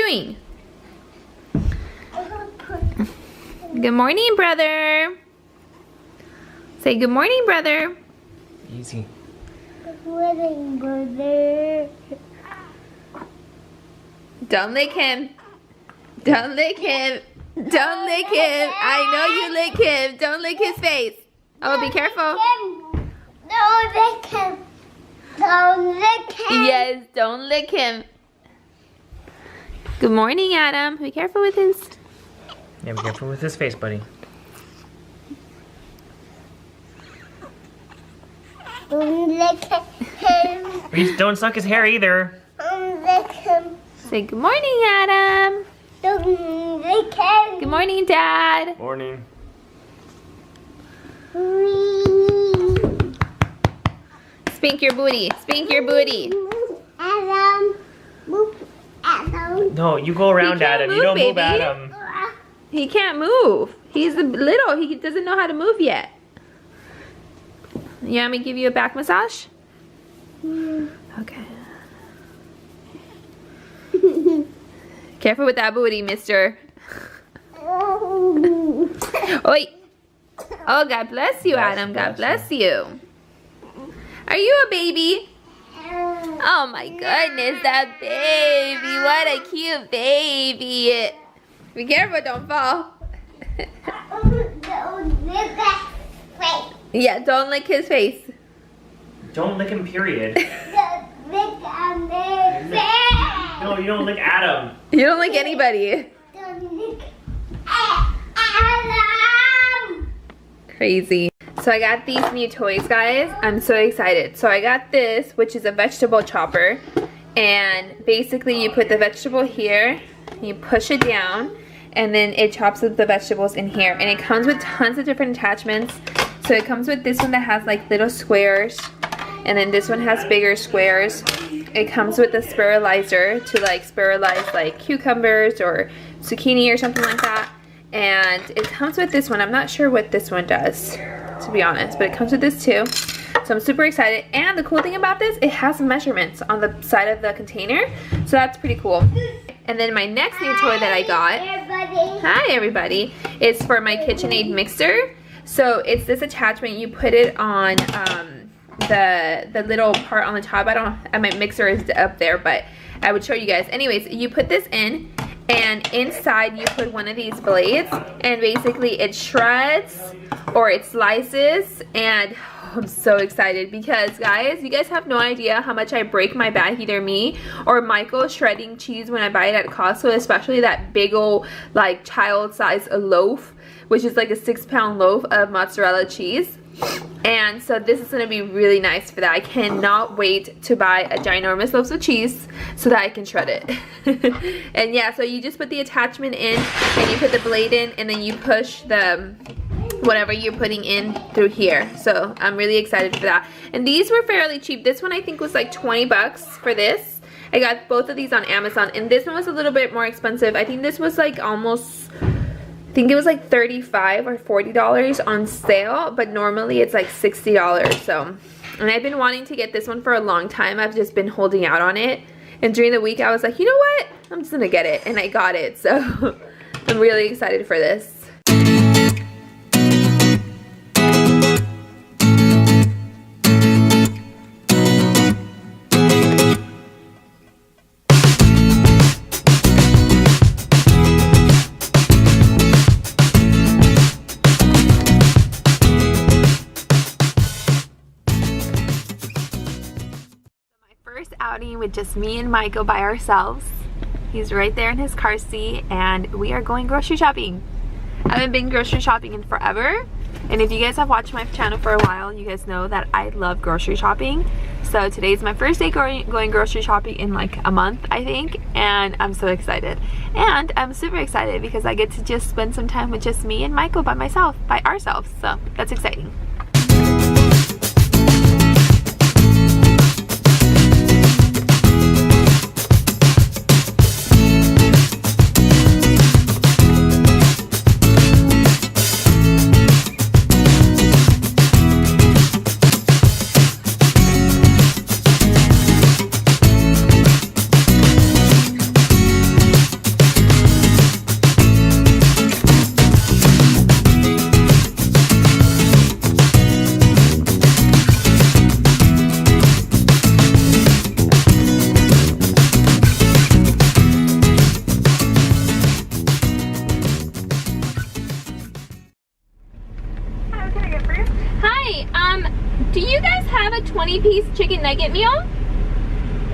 doing? Good morning, brother. Say good morning, brother. Easy. Good morning, brother. Don't lick him. Don't lick him. Don't lick him. I know you lick him. Don't lick his face. Oh, be careful. Don't lick him. Don't lick him. Yes, don't lick him. Good morning, Adam. Be careful with his... Yeah, be careful with his face, buddy. Don't lick him. Please don't suck his hair either. Don't lick him. Say good morning, Adam. Don't lick him. Good morning, Dad. Morning. Spank your booty. Spank your booty. Adam. Move, Adam. No, you go around Adam. You don't move baby. Adam. He can't move. He's little. He doesn't know how to move yet. You want me to give you a back massage? Okay. Careful with that booty, mister. Oi. Oh, God bless you, Adam. God bless you. Are you a baby? Oh, my goodness, that baby. What a cute baby. Be careful, don't fall. Don't lick that face. Yeah, don't lick his face. Don't lick him, period. Don't lick Adam's face. No, you don't lick Adam. You don't lick anybody. Don't lick Adam. Crazy. So I got these new toys, guys. I'm so excited. So I got this, which is a vegetable chopper. And basically you put the vegetable here, you push it down, and then it chops up the vegetables in here. And it comes with tons of different attachments. So it comes with this one that has like little squares, and then this one has bigger squares. It comes with a spiralizer to like spiralize like cucumbers or zucchini or something like that. And it comes with this one. I'm not sure what this one does, to be honest, but it comes with this too. So I'm super excited. And the cool thing about this, it has measurements on the side of the container. So that's pretty cool. And then my next new toy that I got, hi everybody, is for my KitchenAid mixer. So it's this attachment. You put it on the little part on the top. My mixer is up there, but I would show you guys. Anyways, you put this in, and inside you put one of these blades, and basically it shreds or it slices. And I'm so excited because, guys, you guys have no idea how much I break my back, either me or Michael, shredding cheese when I buy it at Costco, especially that big old like child size loaf, which is like a 6-pound loaf of mozzarella cheese. And so this is going to be really nice for that. I cannot wait to buy a ginormous loaf of cheese so that I can shred it. And yeah, so you just put the attachment in, and you put the blade in, and then you push the whatever you're putting in through here. So I'm really excited for that. And these were fairly cheap. This one I think was like 20 bucks for this. I got both of these on Amazon, and this one was a little bit more expensive. I think this was like almost, I think it was like $35 or $40 on sale, but normally it's like $60. So, and I've been wanting to get this one for a long time. I've just been holding out on it, and during the week I was like, you know what, I'm just gonna get it, and I got it. So I'm really excited for this. Outing with just me and Michael by ourselves. He's right there in his car seat, and we are going grocery shopping. I haven't been grocery shopping in forever, and if you guys have watched my channel for a while, you guys know that I love grocery shopping. So today's my first day going grocery shopping in like a month, I think, and I'm so excited. And I'm super excited because I get to just spend some time with just me and Michael by ourselves. So that's exciting. chicken nugget meal?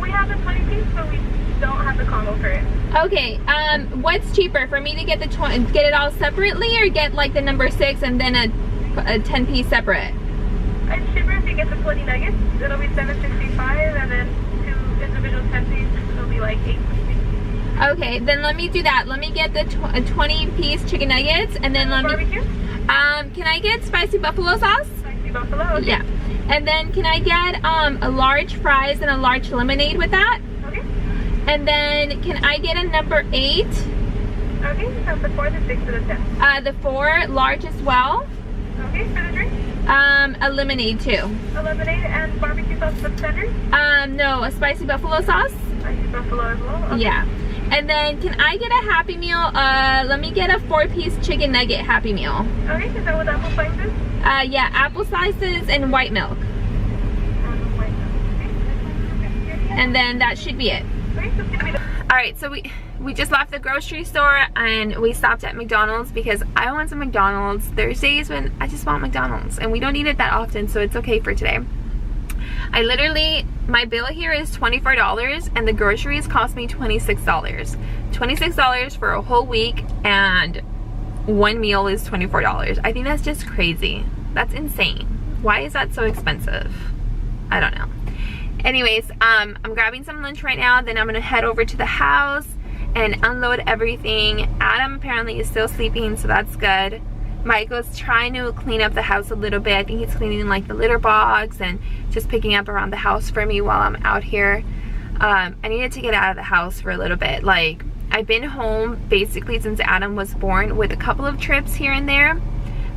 We have the 20 piece, but we don't have the combo for it. Okay, what's cheaper for me to get get it all separately, or get like the number 6 and then a 10 piece separate? It's cheaper if you get the 20 nuggets. It'll be $7.65, and then 2 individual 10 piece, it'll be like $8.50. Okay, then let me do that. Let me get the 20 piece chicken nuggets, and then let me. Barbecue? Can I get spicy buffalo sauce? Spicy buffalo. Okay. Yeah. And then can I get a large fries and a large lemonade with that? Okay. And then can I get a number 8? Okay, so the 4, the 6, or the 10. The 4 large as well. Okay, for the drink? A lemonade too. A lemonade and barbecue sauce with tender? No, a spicy buffalo sauce. Spicy buffalo as well? Okay. Yeah. And then can I get a Happy Meal? Let me get a 4-piece chicken nugget Happy Meal. Okay, is that with apple slices? Yeah, apple slices and white milk. And then that should be it. Alright, so we just left the grocery store and we stopped at McDonald's because I want some McDonald's. There's days when I just want McDonald's and we don't eat it that often, so it's okay for today. My bill here is $24 and the groceries cost me $26. $26 for a whole week, and one meal is $24. I think that's just crazy. That's insane. Why is that so expensive? I don't know. Anyways, I'm grabbing some lunch right now, then I'm gonna head over to the house and unload everything. Adam apparently is still sleeping, so that's good. Michael's trying to clean up the house a little bit. I think he's cleaning like the litter box and just picking up around the house for me while I'm out here. I needed to get out of the house for a little bit. Like, I've been home basically since Adam was born, with a couple of trips here and there,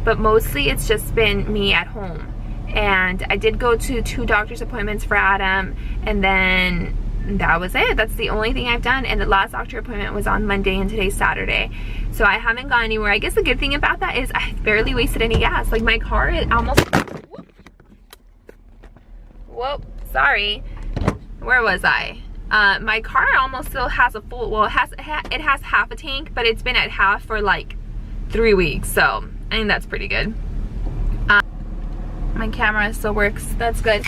but mostly it's just been me at home. And I did go to 2 doctor's appointments for Adam, and then that was it. That's the only thing I've done, and the last doctor appointment was on Monday and today's Saturday, so I haven't gone anywhere. I guess the good thing about that is I barely wasted any gas. Like, my car is almost, whoop, sorry, where was I? My car almost still has a full, well, it has half a tank, but it's been at half for like 3 weeks, so I think that's pretty good. My camera still works, that's good.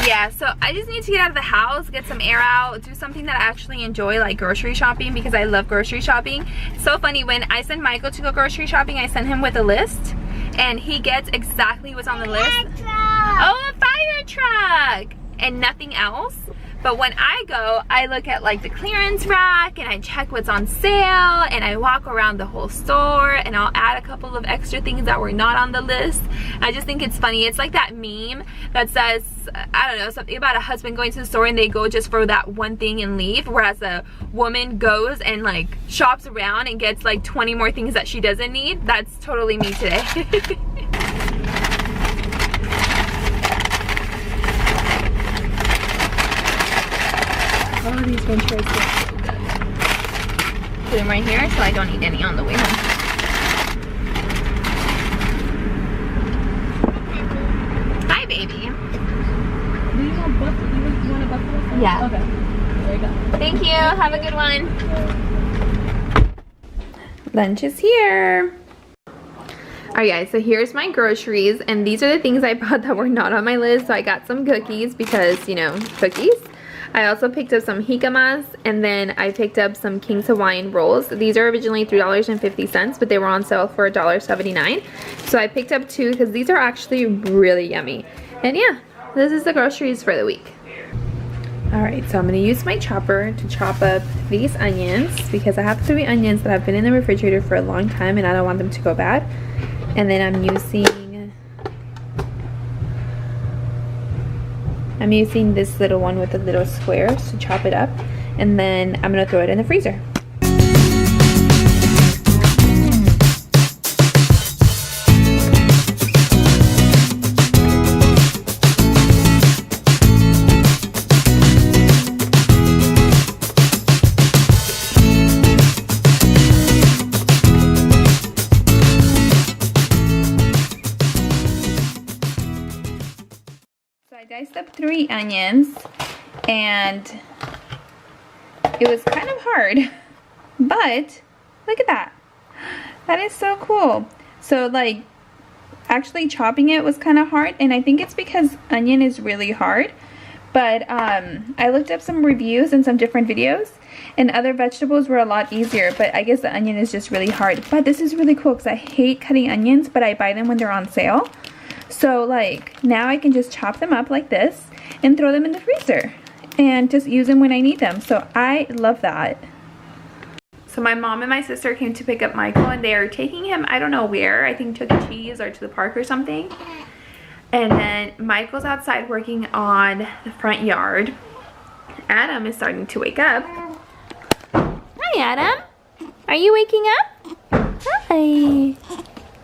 Yeah, so I just need to get out of the house, get some air out, do something that I actually enjoy, like grocery shopping, because I love grocery shopping. It's so funny, when I send Michael to go grocery shopping, I send him with a list, and he gets exactly what's on the list. Oh, a fire truck! And nothing else. But when I go, I look at like the clearance rack and I check what's on sale, and I walk around the whole store and I'll add a couple of extra things that were not on the list. I just think it's funny. It's like that meme that says, I don't know, something about a husband going to the store and they go just for that one thing and leave, whereas a woman goes and like shops around and gets like 20 more things that she doesn't need. That's totally me today. Oh, these french fries are so good. Put them right here so I don't eat any on the way home. Hi, baby. Do you want a buffalo sauce? Yeah. Okay. There you go. Thank you. Have a good one. Lunch is here. Alright guys, so here's my groceries, and these are the things I bought that were not on my list. So I got some cookies because, you know, cookies. I also picked up some jicama, and then I picked up some King's Hawaiian rolls. These are originally $3.50, but they were on sale for $1.79. So I picked up 2 because these are actually really yummy. And yeah, this is the groceries for the week. Alright, so I'm going to use my chopper to chop up these onions because I have 3 onions that have been in the refrigerator for a long time and I don't want them to go bad. And then I'm using this little one with the little squares to chop it up, and then I'm gonna throw it in the freezer. So I diced up 3 onions, and it was kind of hard, but look at that. That is so cool. So like, actually chopping it was kind of hard, and I think it's because onion is really hard, But I looked up some reviews and some different videos, and other vegetables were a lot easier, but I guess the onion is just really hard. But this is really cool because I hate cutting onions, but I buy them when they're on sale. So like now I can just chop them up like this and throw them in the freezer and just use them when I need them. So I love that. So my mom and my sister came to pick up Michael, and they are taking him, I don't know where, I think Chuck E. Cheese or to the park or something. And then Michael's outside working on the front yard. Adam is starting to wake up. Hi, Adam. Are you waking up? Hi.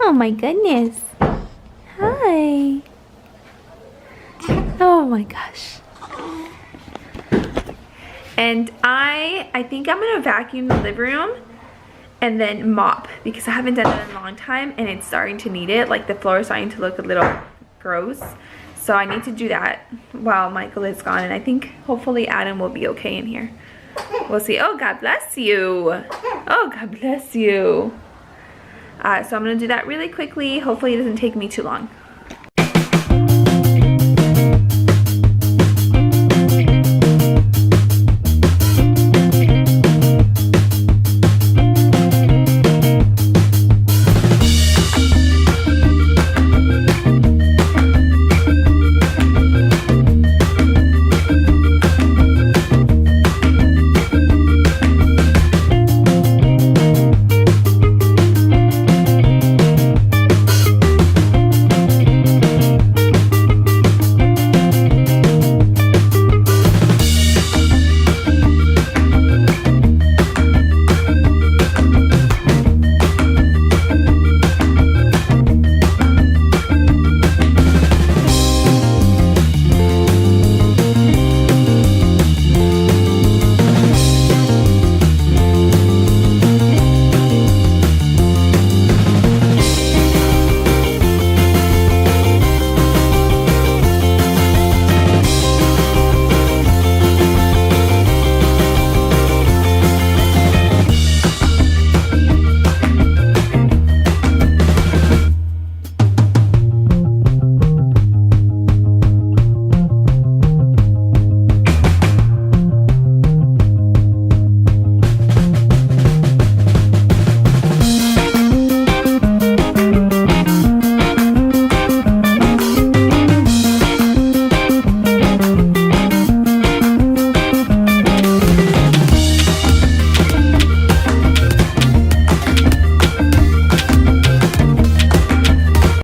Oh my goodness. Hi. Oh my gosh. And I think I'm gonna vacuum the living room and then mop, because I haven't done it in a long time and it's starting to need it. Like the floor is starting to look a little gross. So I need to do that while Michael is gone, and I think hopefully Adam will be okay in here. We'll see. Oh, God bless you. Oh, God bless you. So I'm gonna do that really quickly. Hopefully it doesn't take me too long.